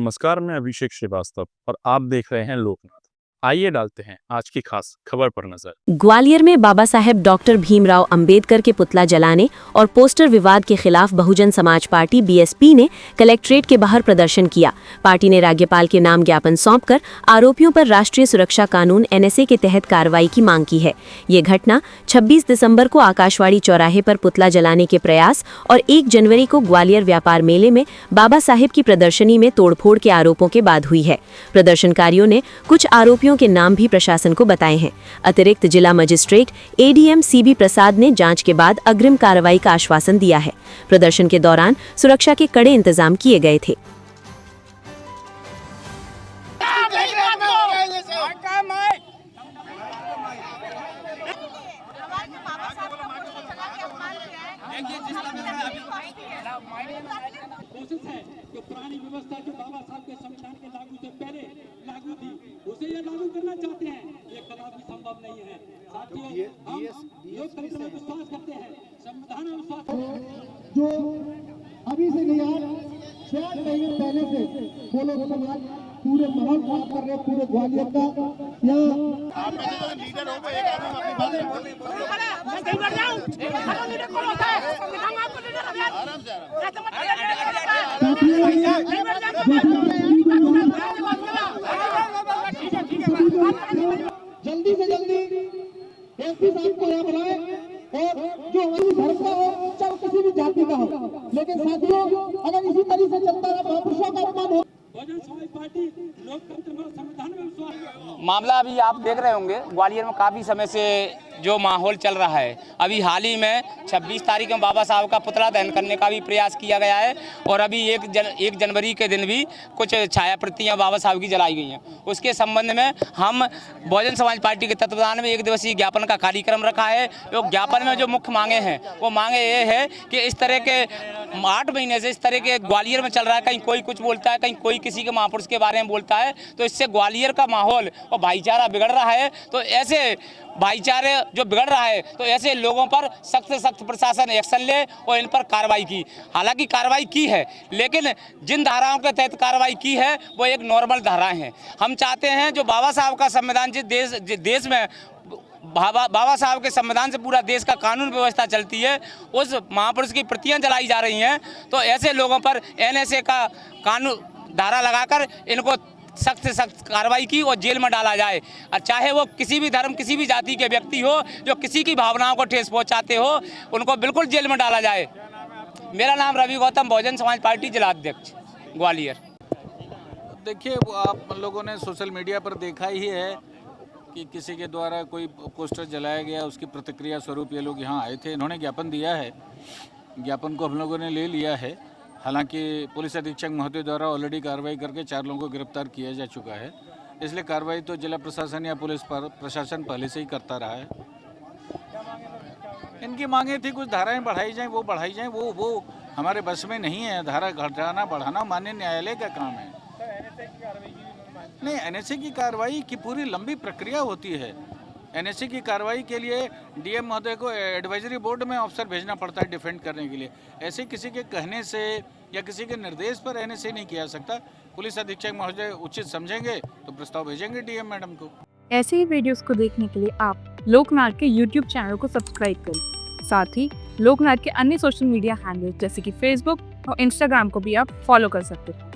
नमस्कार, मैं अभिषेक श्रीवास्तव और आप देख रहे हैं लोकनाथ। आइए डालते हैं आज की खास खबर पर नजर। ग्वालियर में बाबा साहेब डॉक्टर भीमराव अंबेडकर के पुतला जलाने और पोस्टर विवाद के खिलाफ बहुजन समाज पार्टी बीएसपी ने कलेक्ट्रेट के बाहर प्रदर्शन किया। पार्टी ने राज्यपाल के नाम ज्ञापन सौंपकर आरोपियों पर राष्ट्रीय सुरक्षा कानून एनएसए के तहत कार्रवाई की मांग की है। ये घटना 26 दिसंबर को आकाशवाणी चौराहे पर पुतला जलाने के प्रयास और 1 जनवरी को ग्वालियर व्यापार मेले में बाबा साहेब की प्रदर्शनी में तोड़फोड़ के आरोपों के बाद हुई है। प्रदर्शनकारियों ने कुछ आरोपियों के नाम भी प्रशासन को बताए हैं। अतिरिक्त जिला मजिस्ट्रेट एडीएम सीबी प्रसाद ने जांच के बाद अग्रिम कार्रवाई का आश्वासन दिया है। प्रदर्शन के दौरान सुरक्षा के कड़े इंतजाम किए गए थे। कोशिश है कि पुरानी व्यवस्था जो बाबा साहब के संविधान के लागू से पहले लागू थी उसे ये लागू करना चाहते हैं, ये कदापि संभव नहीं है। साथियों, हम लोकतंत्र में विश्वास करते हैं, संविधान में विश्वास जो अभी से नहीं यार 6 महीने पहले से बोलो समाज पूरे माहौल खराब कर रहे, पूरे ग्वालियर का यहाँ लीडर हो एक आदमी अपनी जल्दी से जल्दी एसपी साहब को यहाँ बुलाए और जो हमारी धर्म का हो चाहे किसी भी जाति का हो, लेकिन साथियों अगर इसी तरीके से चलता रहा महापुरुषों का अपमान हो। बहुजन समाज पार्टी लोकतंत्र में संविधान में विश्वास। मामला अभी आप देख रहे होंगे ग्वालियर में काफ़ी समय से जो माहौल चल रहा है। अभी हाल ही में 26 तारीख में बाबा साहब का पुतला दहन करने का भी प्रयास किया गया है और अभी 1 जनवरी के दिन भी कुछ छायाप्रतियाँ बाबा साहब की जलाई गई हैं। उसके संबंध में हम बहुजन समाज पार्टी के तत्वाधान में 1 दिवसीय ज्ञापन का कार्यक्रम रखा है। जो ज्ञापन में जो मुख्य मांगे हैं वो मांगे ये है कि इस तरह के 8 महीने से इस तरह के ग्वालियर में चल रहा है, कहीं कोई कुछ बोलता है, कहीं कोई किसी के महापुरुष के बारे में बोलता है, तो इससे ग्वालियर का माहौल और भाईचारा बिगड़ रहा है। तो ऐसे भाईचारे जो बिगड़ रहा है तो ऐसे लोगों पर सख्त से सख्त प्रशासन एक्शन ले और इन पर कार्रवाई की। हालांकि कार्रवाई की है, लेकिन जिन धाराओं के तहत कार्रवाई की है वो एक नॉर्मल धाराएं हैं। हम चाहते हैं जो बाबा साहब का संविधान जिस देश में बाबा साहब के संविधान से पूरा देश का कानून व्यवस्था चलती है, उस महापुरुष की प्रतियां जलाई जा रही हैं, तो ऐसे लोगों पर एनएसए का कानून धारा लगाकर इनको सख्त से सख्त कार्रवाई की और जेल में डाला जाए। और चाहे वो किसी भी धर्म किसी भी जाति के व्यक्ति हो जो किसी की भावनाओं को ठेस पहुंचाते हो, उनको बिल्कुल जेल में डाला जाए। मेरा नाम रवि गौतम, बहुजन समाज पार्टी जिला अध्यक्ष ग्वालियर। देखिए, आप लोगों ने सोशल मीडिया पर देखा ही है कि किसी के द्वारा कोई पोस्टर जलाया गया, उसकी प्रतिक्रिया स्वरूप ये लोग यहाँ आए थे। इन्होंने ज्ञापन दिया है, ज्ञापन को हम लोगों ने ले लिया है। हालांकि पुलिस अधीक्षक महोदय द्वारा ऑलरेडी कार्रवाई करके 4 लोगों को गिरफ्तार किया जा चुका है, इसलिए कार्रवाई तो जिला प्रशासन या पुलिस प्रशासन पहले से ही करता रहा है। इनकी मांगे थी कुछ धाराएं बढ़ाई जाएं, वो बढ़ाई जाएं, वो हमारे बस में नहीं है। धारा घटाना बढ़ाना माननीय न्यायालय का काम है। नहीं, एनएसए की कार्रवाई की पूरी लंबी प्रक्रिया होती है। एनएसए की कार्रवाई के लिए डीएम महोदय को एडवाइजरी बोर्ड में अफसर भेजना पड़ता है डिफेंड करने के लिए। ऐसे किसी के कहने से या किसी के निर्देश पर एनएसए नहीं किया सकता। पुलिस अधीक्षक महोदय उचित समझेंगे तो प्रस्ताव भेजेंगे डीएम मैडम को। ऐसे ही वीडियोस को देखने के लिए आप लोकनाथ के यूट्यूब चैनल को सब्सक्राइब करें। साथ ही लोकनाथ के अन्य सोशल मीडिया हैंडल्स जैसे कि फेसबुक और इंस्टाग्राम को भी आप फॉलो कर सकते हैं।